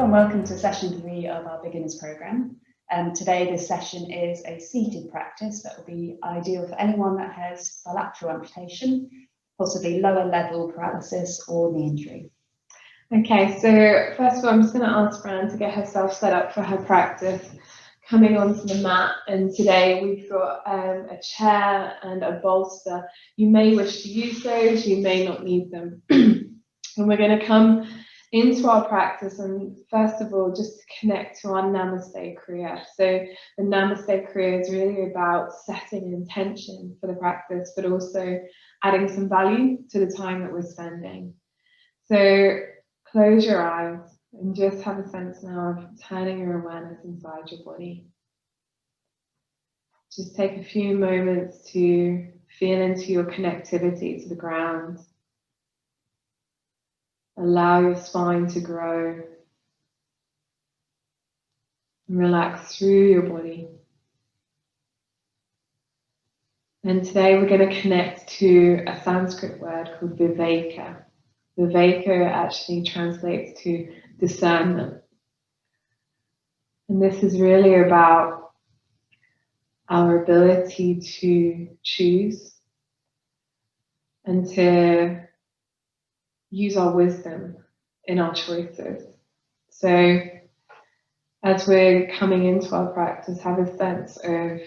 and welcome to session 3 of our beginners program. Today this session is a seated practice that will be ideal for anyone that has bilateral amputation, possibly lower level paralysis or knee injury. Okay, so first of all I'm just going to ask Fran to get herself set up for her practice, coming onto the mat, and today we've got a chair and a bolster. You may wish to use those, you may not need them. And we're going to come into our practice and first of all just connect to our Namaste Kriya. So the Namaste Kriya is really about setting an intention for the practice, but also adding some value to the time that we're spending. So close your eyes and just have a sense now of turning your awareness inside your body. Just take a few moments to feel into your connectivity to the ground. Allow your spine to grow. And relax through your body. And today we're going to connect to a Sanskrit word called Viveka. Viveka actually translates to discernment. And this is really about our ability to choose and to use our wisdom in our choices. So as we're coming into our practice, have a sense of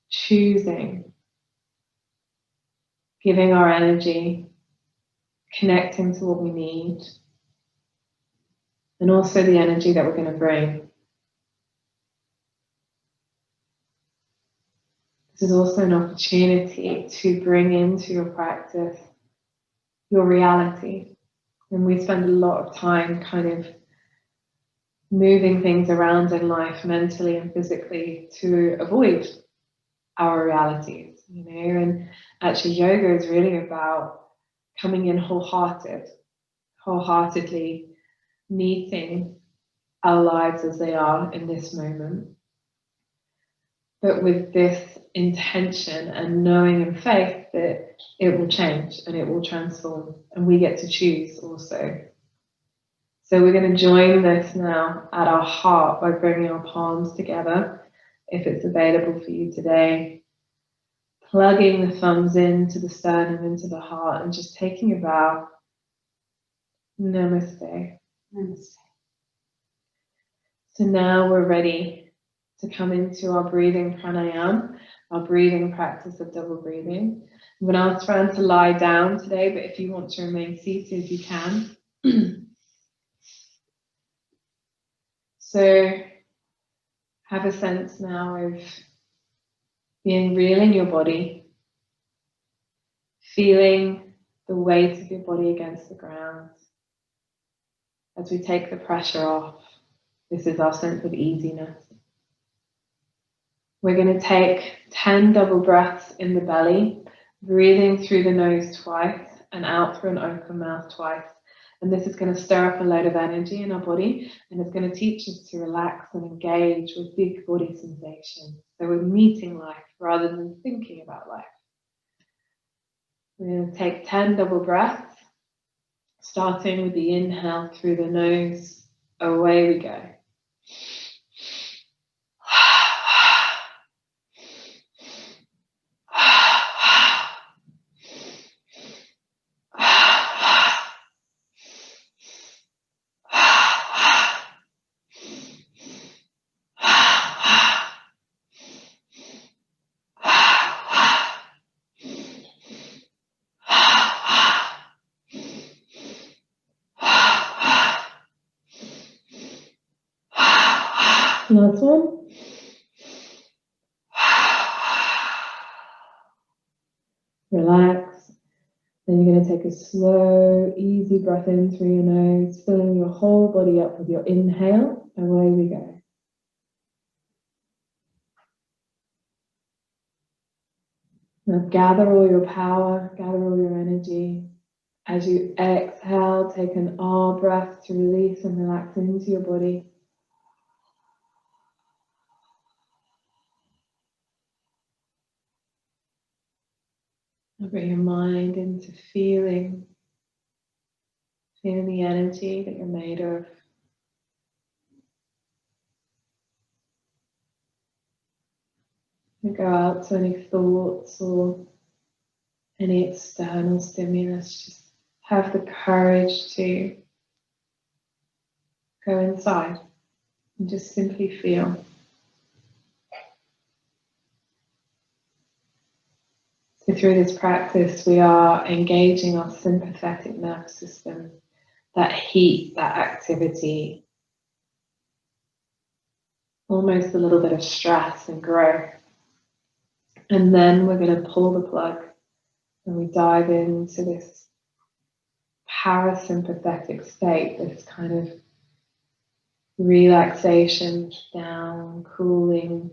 choosing, giving our energy, connecting to what we need, and also the energy that we're going to bring. This is also an opportunity to bring into your practice your reality. And we spend a lot of time kind of moving things around in life mentally and physically to avoid our realities, you know, and actually yoga is really about coming in wholeheartedly meeting our lives as they are in this moment, but with this intention and knowing and faith that it will change and it will transform, and we get to choose also. So we're going to join this now at our heart by bringing our palms together, if it's available for you today. Plugging the thumbs into the sternum, into the heart, and just taking a bow. Namaste. Namaste. So now we're ready to come into our breathing pranayama, our breathing practice of double breathing. I'm going to ask Fran to lie down today, but if you want to remain seated, you can. So have a sense now of being real in your body, feeling the weight of your body against the ground. As we take the pressure off, this is our sense of easiness. We're going to take 10 double breaths in the belly, breathing through the nose twice and out through an open mouth twice. And this is going to stir up a load of energy in our body, and it's going to teach us to relax and engage with big body sensations. So we're meeting life rather than thinking about life. We're going to take 10 double breaths, starting with the inhale through the nose. Away we go. Last one. Relax. Then you're going to take a slow, easy breath in through your nose, filling your whole body up with your inhale. Away we go. Now gather all your power, gather all your energy. As you exhale, take an R breath to release and relax into your body. Now bring your mind into feeling the energy that you're made of. We go out to any thoughts or any external stimulus. Just have the courage to go inside and just simply feel. So through this practice, we are engaging our sympathetic nervous system, that heat, that activity, almost a little bit of stress and growth. And then we're going to pull the plug and we dive into this parasympathetic state, this kind of relaxation, down, cooling,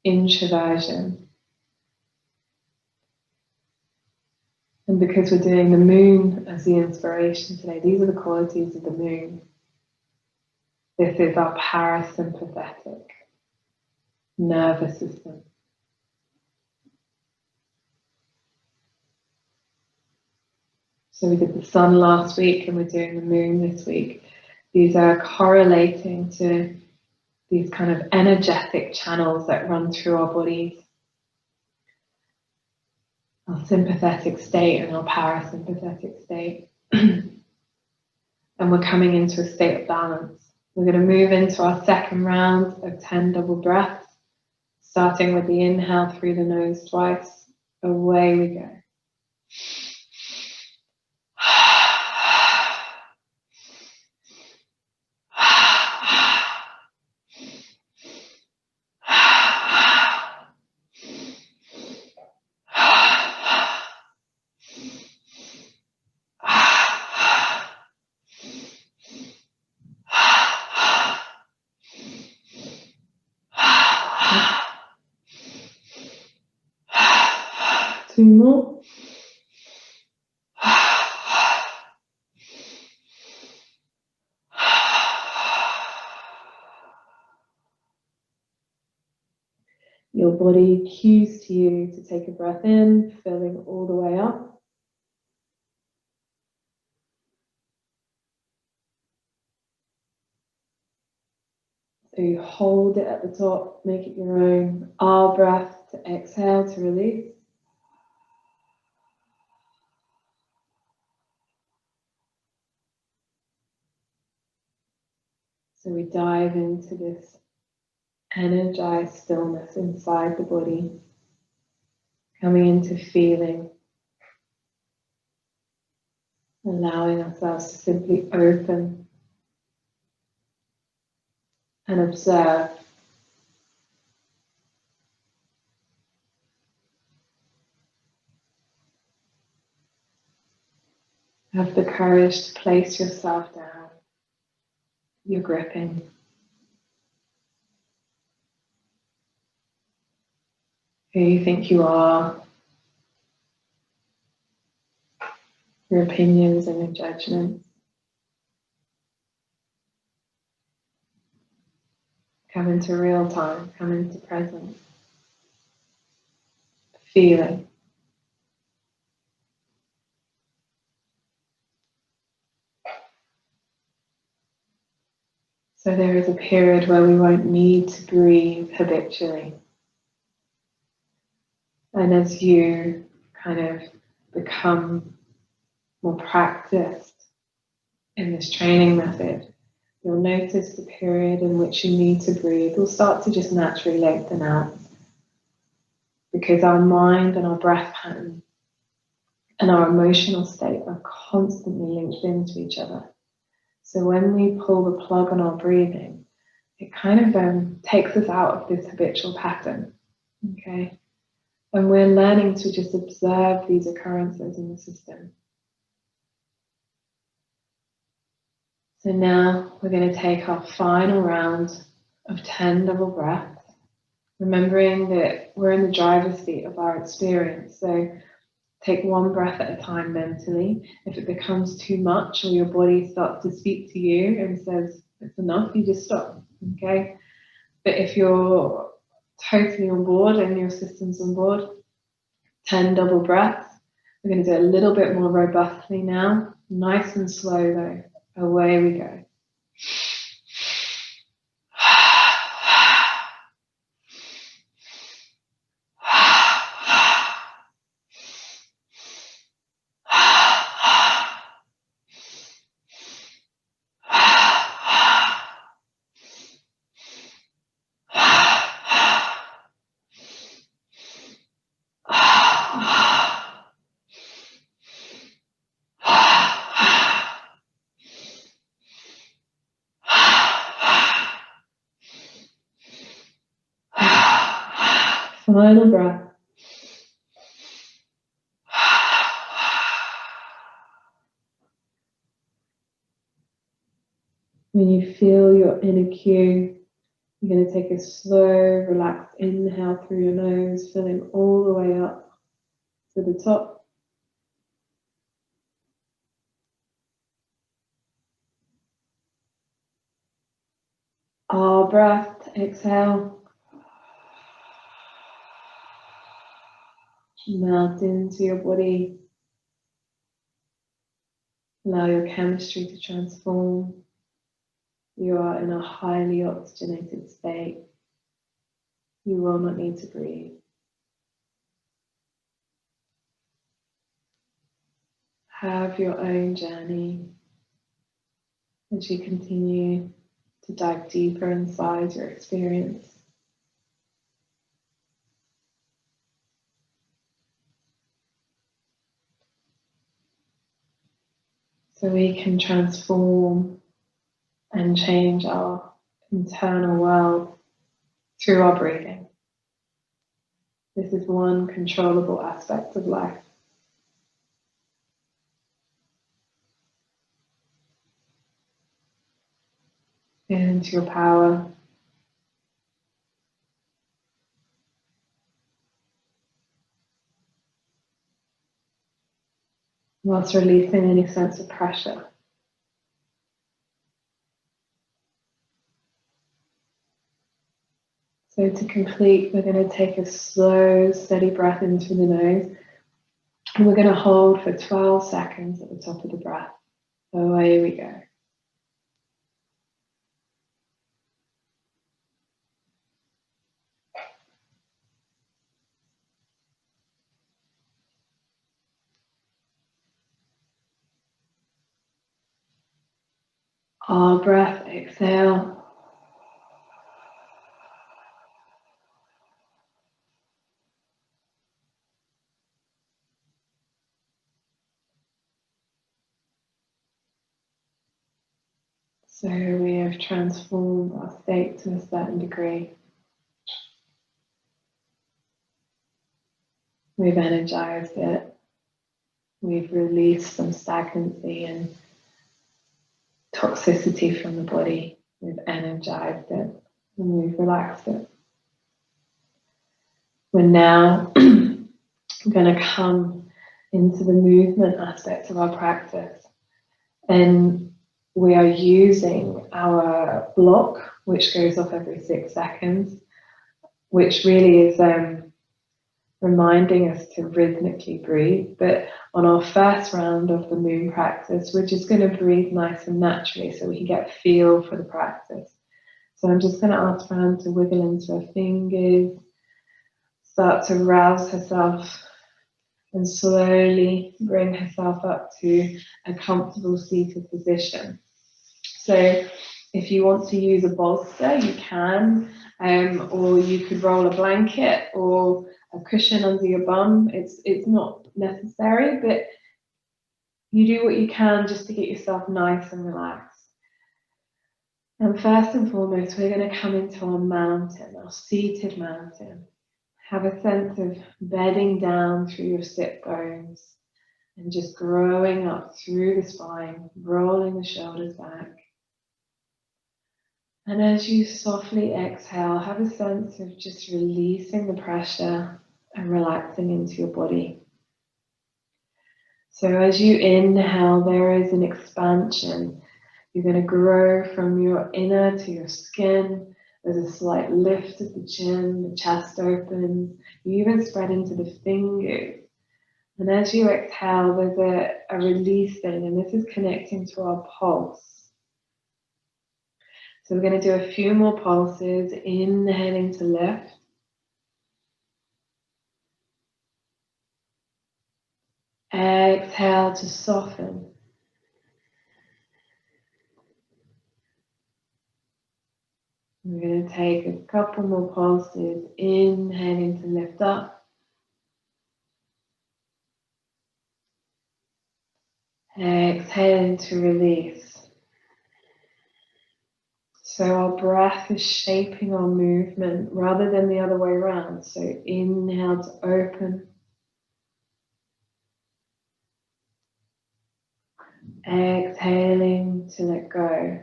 introversion. And because we're doing the moon as the inspiration today, these are the qualities of the moon. This is our parasympathetic nervous system. So we did the sun last week and we're doing the moon this week. These are correlating to these kind of energetic channels that run through our bodies. Our sympathetic state and our parasympathetic state. And we're coming into a state of balance. We're going to move into our second round of 10 double breaths, starting with the inhale through the nose twice. Away we go. Two more. Your body cues to you to take a breath in, filling all the way up. So you hold it at the top, make it your own. Our breath to exhale, to release. So we dive into this energized stillness inside the body, coming into feeling, allowing ourselves to simply open and observe. Have the courage to place yourself down. You're gripping. Who you think you are, your opinions and your judgments. Come into real time, come into present. Feeling. So there is a period where we won't need to breathe habitually. And as you kind of become more practiced in this training method, you'll notice the period in which you need to breathe will start to just naturally lengthen out. Because our mind and our breath pattern and our emotional state are constantly linked into each other. So when we pull the plug on our breathing, it kind of takes us out of this habitual pattern, okay? And we're learning to just observe these occurrences in the system. So now we're going to take our final round of 10 double breaths, remembering that we're in the driver's seat of our experience. So take one breath at a time mentally. If it becomes too much or your body starts to speak to you and says it's enough, you just stop, okay? But if you're totally on board and your system's on board, 10 double breaths. We're going to do it a little bit more robustly now. Nice and slow though. Away we go. Final breath. When you feel your inner cue, you're going to take a slow, relaxed inhale through your nose, filling all the way up to the top. Our breath, exhale. Melt into your body. Allow your chemistry to transform. You are in a highly oxygenated state. You will not need to breathe. Have your own journey as you continue to dive deeper inside your experience. So we can transform and change our internal world through our breathing. This is one controllable aspect of life. Into your power. Whilst releasing any sense of pressure. So to complete, we're going to take a slow, steady breath in through the nose. And we're going to hold for 12 seconds at the top of the breath. Away we go. Our breath, exhale. So we have transformed our state to a certain degree. We've energized it. We've released some stagnancy and toxicity from the body. We've energized it and we've relaxed it. We're now going to come into the movement aspect of our practice. And we are using our block, which goes off every 6 seconds, which really is reminding us to rhythmically breathe. But on our first round of the moon practice, we're just going to breathe nice and naturally so we can get a feel for the practice. So I'm just going to ask Fran to wiggle into her fingers, start to rouse herself, and slowly bring herself up to a comfortable seated position. So if you want to use a bolster, you can, or you could roll a blanket or a cushion under your bum. It's not necessary, but you do what you can just to get yourself nice and relaxed. And first and foremost, we're going to come into our mountain, our seated mountain. Have a sense of bedding down through your sit bones and just growing up through the spine, rolling the shoulders back. And as you softly exhale, have a sense of just releasing the pressure and relaxing into your body. So as you inhale, there is an expansion. You're going to grow from your inner to your skin. There's a slight lift of the chin, the chest opens. You even spread into the fingers. And as you exhale, there's a releasing, and this is connecting to our pulse. So we're going to do a few more pulses, inhaling to lift. Exhale to soften. We're going to take a couple more pulses, inhaling to lift up. Exhaling to release. So our breath is shaping our movement rather than the other way around. So inhale to open. Exhaling to let go.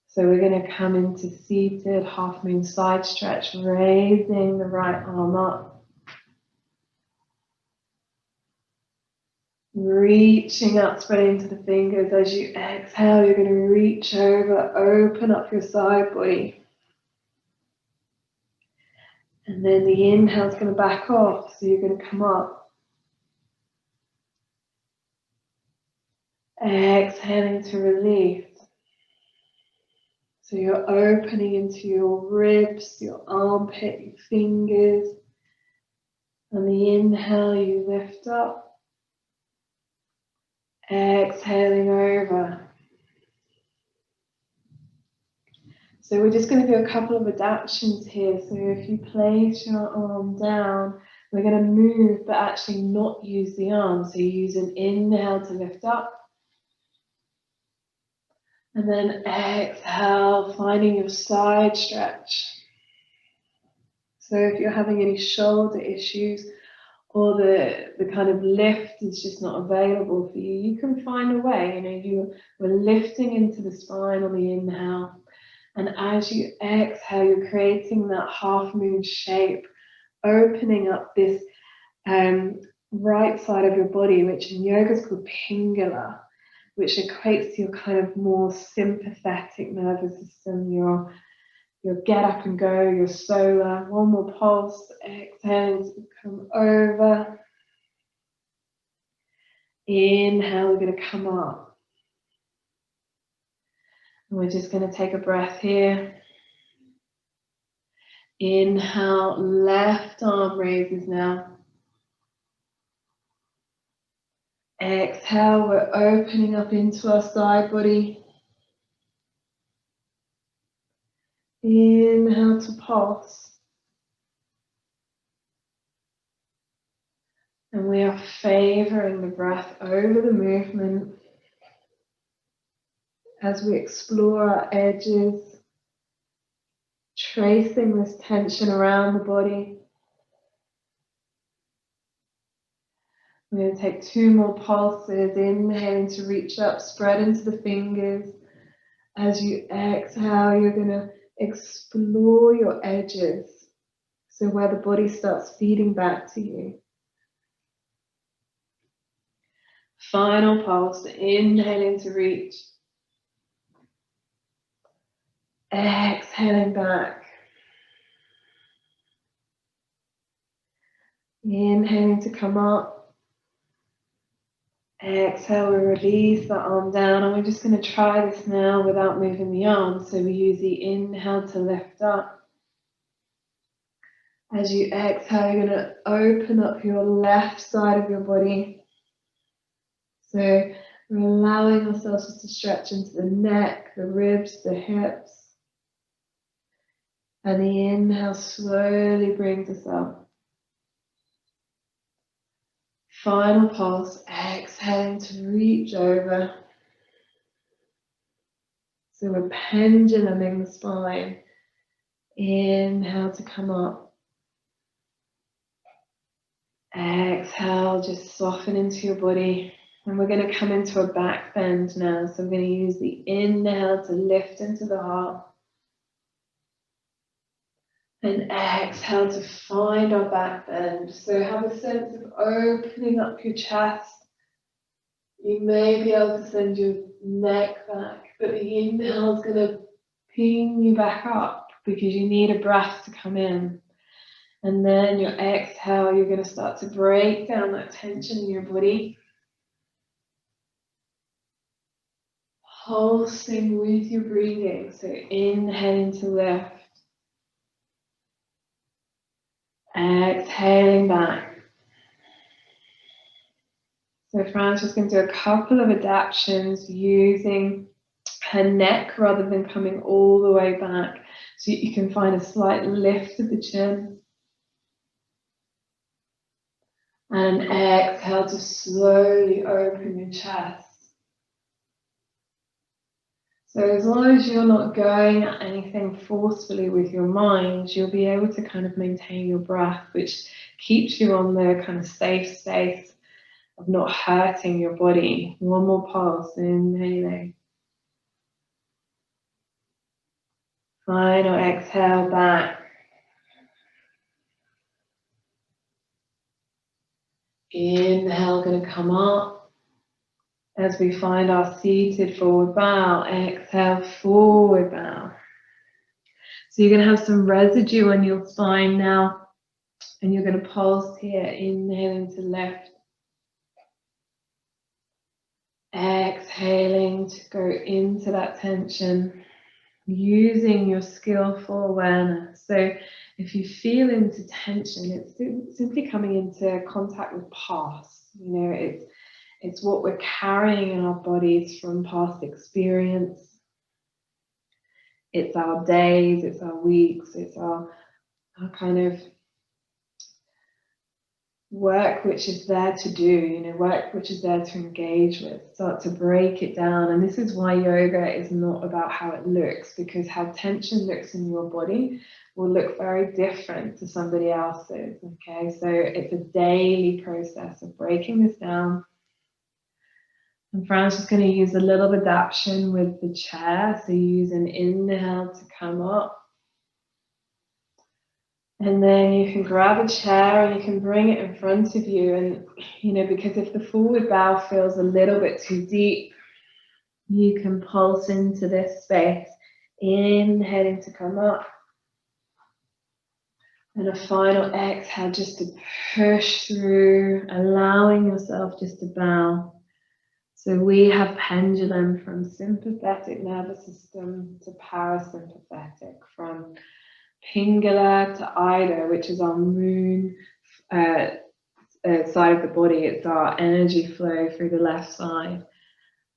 So we're going to come into seated half moon side stretch, raising the right arm up. Reaching up, spreading into the fingers. As you exhale, you're going to reach over, open up your side body. And then the inhale is going to back off, so you're going to come up. Exhaling to release. So you're opening into your ribs, your armpit, your fingers. On the inhale, you lift up. Exhaling over. So we're just going to do a couple of adaptations here. So if you place your arm down, we're going to move, but actually not use the arm. So you use an inhale to lift up. And then exhale, finding your side stretch. So if you're having any shoulder issues or the kind of lift is just not available for you, you can find a way. You we're lifting into the spine on the inhale. And as you exhale, you're creating that half moon shape, opening up this right side of your body, which in yoga is called Pingala, which equates to your kind of more sympathetic nervous system, your get up and go, your solar. One more pulse, exhale to come over. Inhale, we're going to come up. And we're just going to take a breath here. Inhale, left arm raises now. Exhale, we're opening up into our side body. Inhale to pulse. And we are favoring the breath over the movement as we explore our edges, tracing this tension around the body. We're going to take 2 more pulses, inhaling to reach up, spread into the fingers. As you exhale, you're going to explore your edges, so where the body starts feeding back to you. Final pulse, inhaling to reach. Exhaling back. Inhaling to come up. Exhale, we release the arm down, and we're just going to try this now without moving the arm. So we use the inhale to lift up. As you exhale, you're going to open up your left side of your body. So we're allowing ourselves just to stretch into the neck, the ribs, the hips. And the inhale slowly brings us up. Final pulse, exhaling to reach over. So we're penduluming the spine. Inhale to come up. Exhale, just soften into your body. And we're going to come into a back bend now. So I'm going to use the inhale to lift into the heart. And exhale to find our back bend. So have a sense of opening up your chest. You may be able to send your neck back, but the inhale is going to ping you back up because you need a breath to come in. And then your exhale, you're going to start to break down that tension in your body. Pulsing with your breathing. So inhaling to lift. Exhaling back. So Fran's just going to do a couple of adaptations using her neck rather than coming all the way back. So you can find a slight lift of the chin. And exhale to slowly open your chest. So as long as you're not going at anything forcefully with your mind, you'll be able to kind of maintain your breath, which keeps you on the kind of safe space of not hurting your body. One more pulse, inhaling. Final exhale back. Inhale, going to come up as we find our seated forward bow. Exhale, forward bow. So you're going to have some residue on your spine now, and you're going to pulse here, inhaling to lift. Exhaling to go into that tension, using your skillful awareness. So if you feel into tension, it's simply coming into contact with past. You know, it's what we're carrying in our bodies from past experience. It's our days, it's our weeks, it's our kind of work which is there to do, you know, work which is there to engage with, start to break it down. And this is why yoga is not about how it looks, because how tension looks in your body will look very different to somebody else's. Okay, so it's a daily process of breaking this down. And Fran's just going to use a little adaptation with the chair. So use an inhale to come up. And then you can grab a chair and you can bring it in front of you. And, you know, because if the forward bow feels a little bit too deep, you can pulse into this space, inhaling to come up. And a final exhale just to push through, allowing yourself just to bow. So we have pendulum from sympathetic nervous system to parasympathetic, from Pingala to Ida, which is our moon side of the body. It's our energy flow through the left side.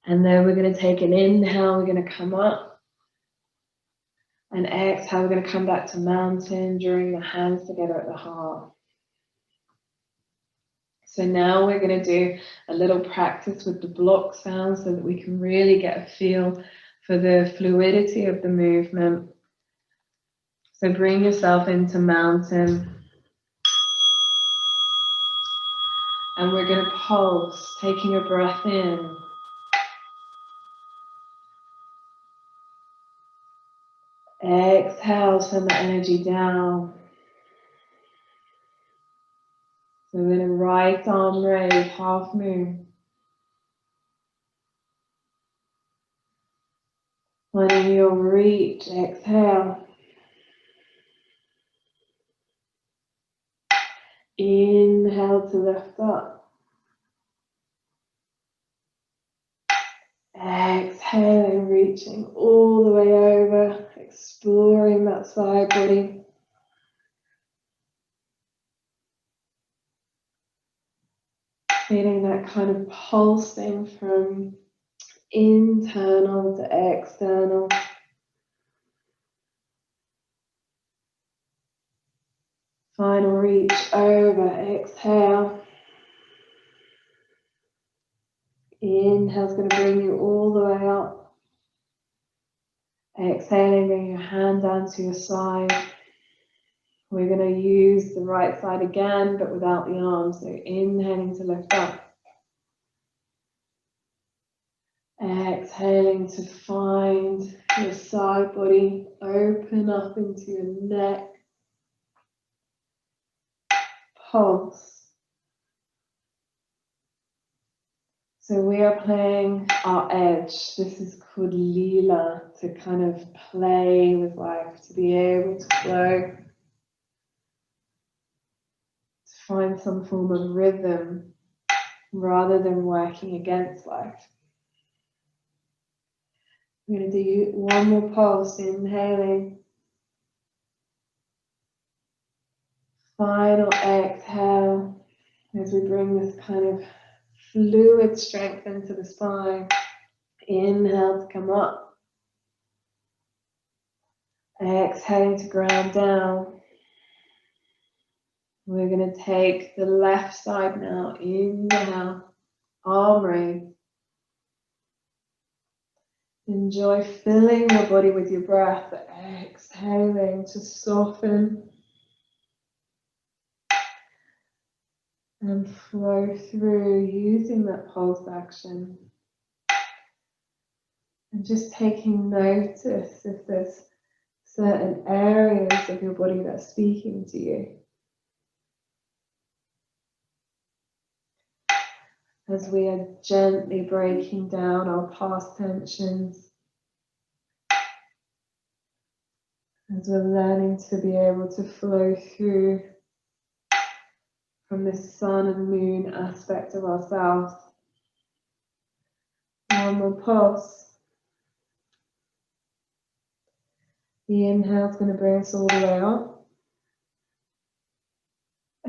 And then we're going to take an inhale, we're going to come up. And exhale, we're going to come back to mountain, drawing the hands together at the heart. So now we're going to do a little practice with the block sound so that we can really get a feel for the fluidity of the movement. So bring yourself into mountain. And we're going to pulse, taking a breath in. Exhale, send the energy down. So we're going to right arm raise, half moon. Finding your reach, exhale. Inhale to lift up. Exhaling, reaching all the way over, exploring that side body. Feeling that kind of pulsing from internal to external. Final reach over, exhale. Inhale's going to bring you all the way up. Exhaling, bring your hand down to your side. We're going to use the right side again, but without the arms. So inhaling to lift up. Exhaling to find your side body, open up into your neck. Pulse. So we are playing our edge. This is called Lila, to kind of play with life, to be able to flow. Find some form of rhythm rather than working against life. I'm going to do one more pulse, inhaling. Final exhale as we bring this kind of fluid strength into the spine. Inhale to come up. Exhaling to ground down. We're going to take the left side now. Inhale, arm raise. Enjoy filling your body with your breath, exhaling to soften and flow through using that pulse action. And just taking notice if there's certain areas of your body that's speaking to you. As we are gently breaking down our past tensions, as we're learning to be able to flow through from this sun and moon aspect of ourselves. One more pulse. The inhale is going to bring us all the way up.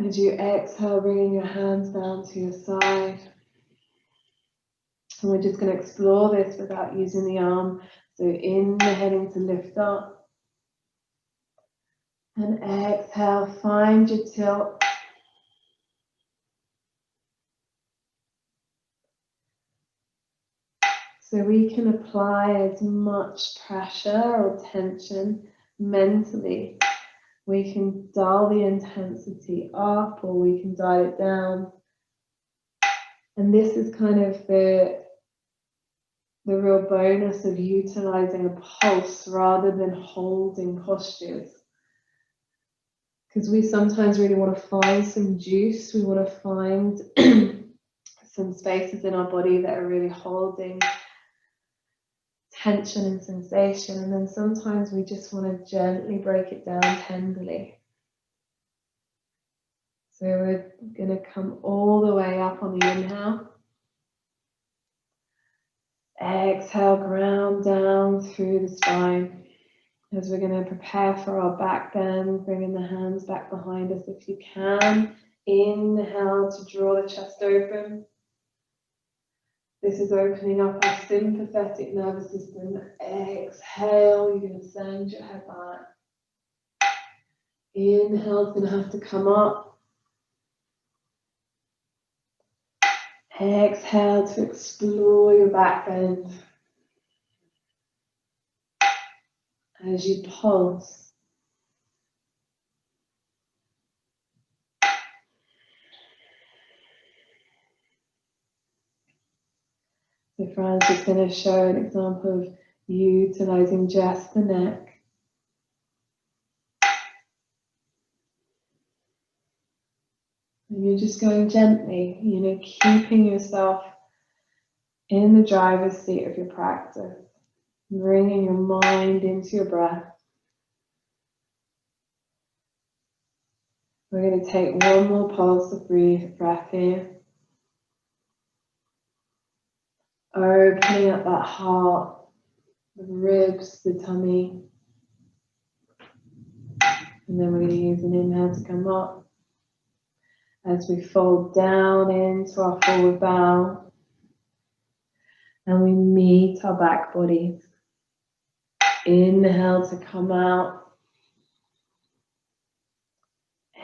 As you exhale, bringing your hands down to your side. And we're just going to explore this without using the arm. So inhaling to lift up. And exhale, find your tilt. So we can apply as much pressure or tension mentally. We can dial the intensity up or we can dial it down. And this is kind of the real bonus of utilizing a pulse rather than holding postures. Because we sometimes really want to find some juice. We want to find some spaces in our body that are really holding tension and sensation, and then sometimes we just want to gently break it down tenderly. So we're going to come all the way up on the inhale. Exhale, ground down through the spine. As we're going to prepare for our back bend, bringing the hands back behind us if you can. Inhale to draw the chest open. This is opening up our sympathetic nervous system. Exhale, you're going to send your head back. Inhale is going to have to come up. Exhale to explore your back bend. As you pulse. So Fran's just going to show an example of utilizing just the neck. And you're just going gently, keeping yourself in the driver's seat of your practice, bringing your mind into your breath. We're going to take one more pulse of breath here. Opening up that heart, the ribs, the tummy. And then we're going to use an inhale to come up. As we fold down into our forward bow. And we meet our back bodies. Inhale to come out.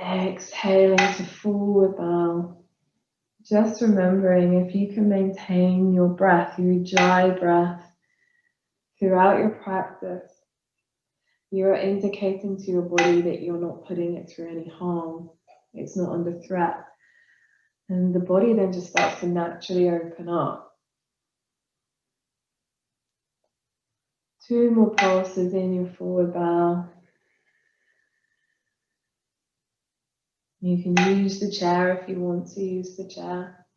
Exhaling to forward bow. Just remembering if you can maintain your breath, your Ujjayi breath, throughout your practice, you're indicating to your body that you're not putting it through any harm. It's not under threat. And the body then just starts to naturally open up. 2 more pulses in your forward bow. You can use the chair if you want to use the chair.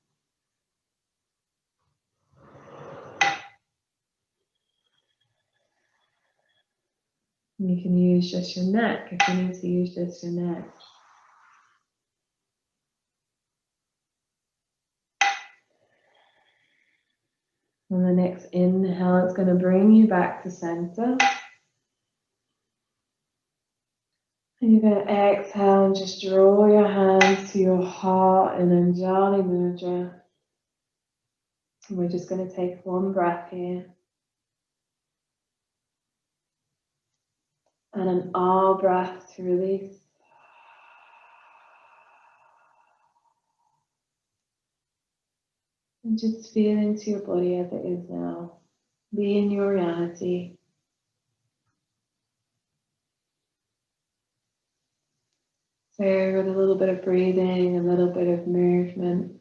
You can use just your neck if you need to use just your neck. On the next inhale, it's going to bring you back to center. And you're going to exhale and just draw your hands to your heart in Anjali Mudra. And we're just going to take one breath here. And an ah breath to release. And just feel into your body as it is now. Be in your reality. So with a little bit of breathing, a little bit of movement,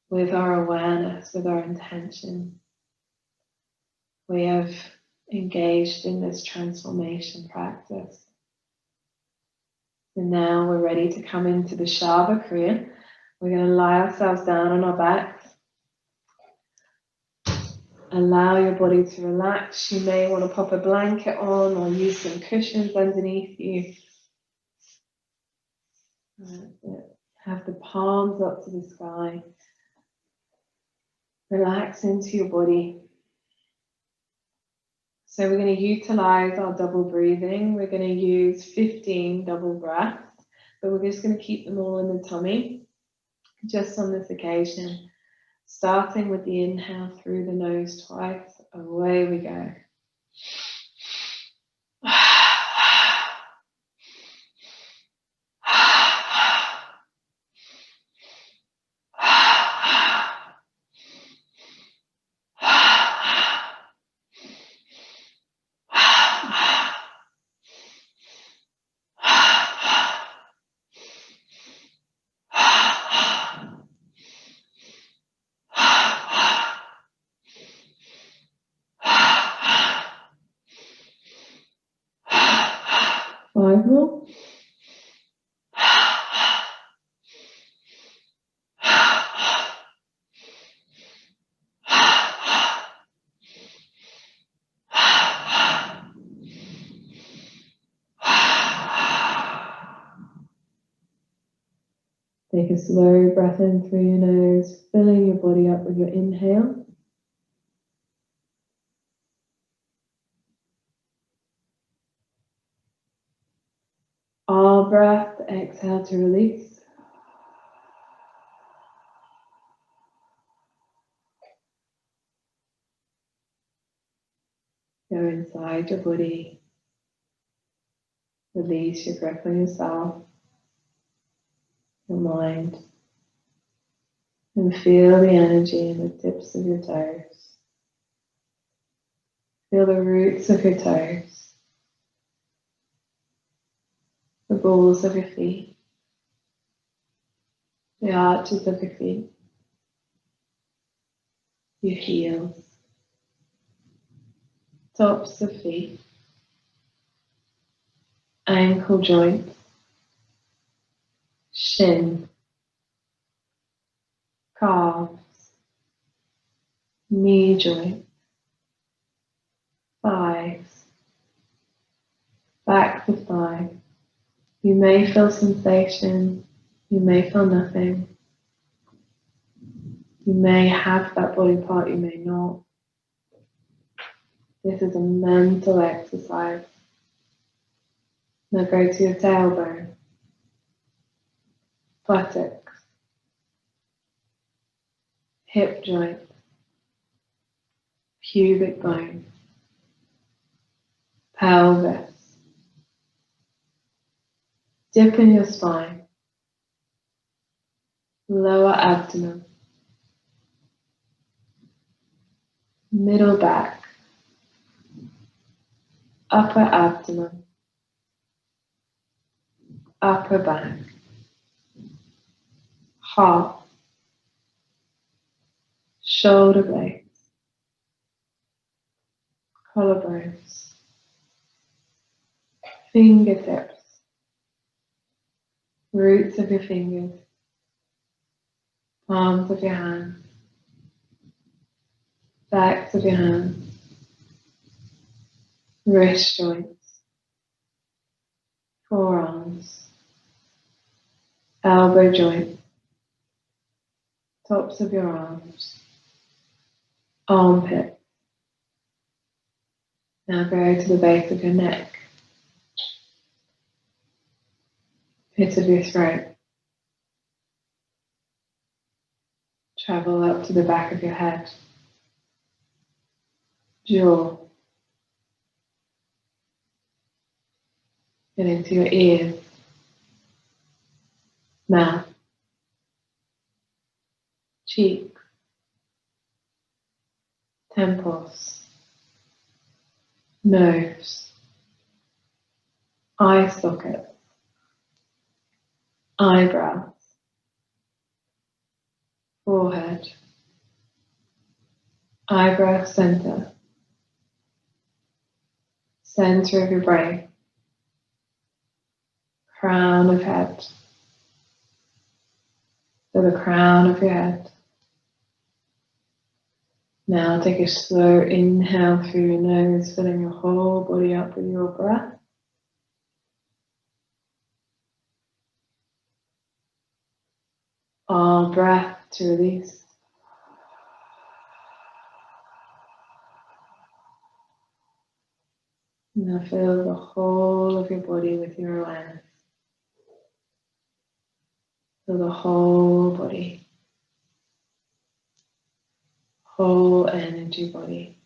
with our awareness, with our intention, we have engaged in this transformation practice. And now we're ready to come into the Shavasana Kriya. We're going to lie ourselves down on our backs. Allow your body to relax. You may want to pop a blanket on or use some cushions underneath you. Have the palms up to the sky. Relax into your body. So we're going to utilize our double breathing. We're going to use 15 double breaths, but we're just going to keep them all in the tummy, just on this occasion. Starting with the inhale through the nose twice. Away we go. Five more. Take a slow breath in through your nose, filling your body up with your inhale. Our breath, exhale to release. Go inside your body. Release your grip on yourself, your mind, and feel the energy in the tips of your toes. Feel the roots of your toes, the balls of your feet, the arches of your feet, your heels, tops of feet, ankle joints, shin, calves, knee joints, thighs, back of thigh. You may feel sensation, you may feel nothing. You may have that body part, you may not. This is a mental exercise. Now go to your tailbone, buttocks, hip joint, pubic bone, pelvis. Dip in your spine, lower abdomen, middle back, upper abdomen, upper back, heart, shoulder blades, collarbones, fingertips, roots of your fingers, palms of your hands, backs of your hands, wrist joints, forearms, elbow joints, tops of your arms, armpit. Now go to the base of your neck, pit of your throat. Travel up to the back of your head, jaw, and into your ears, mouth, cheeks, temples, nose, eye sockets, eyebrows, forehead, eyebrow center, center of your brain, crown of head, to the crown of your head. Now take a slow inhale through your nose, filling your whole body up with your breath. All breath to release. Now fill the whole of your body with your awareness. Fill the whole body. Whole energy body.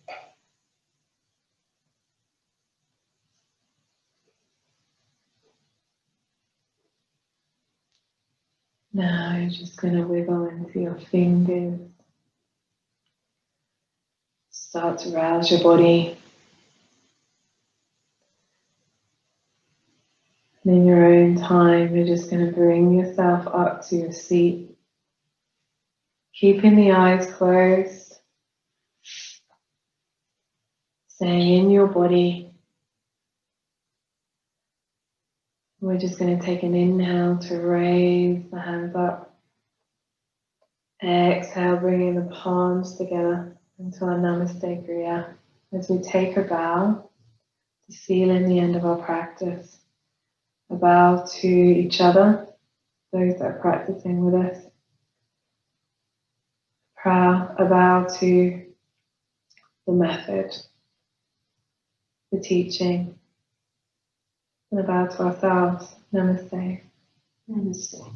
Now you're just going to wiggle into your fingers. Start to rouse your body. And in your own time, you're just going to bring yourself up to your seat. Keeping the eyes closed. Staying in your body. We're just going to take an inhale to raise the hands up. Exhale, bringing the palms together into our Namaste Kriya. As we take a bow to seal in the end of our practice. A bow to each other, those that are practicing with us. A bow to the method, the teaching, and a bow to ourselves. Namaste. Namaste.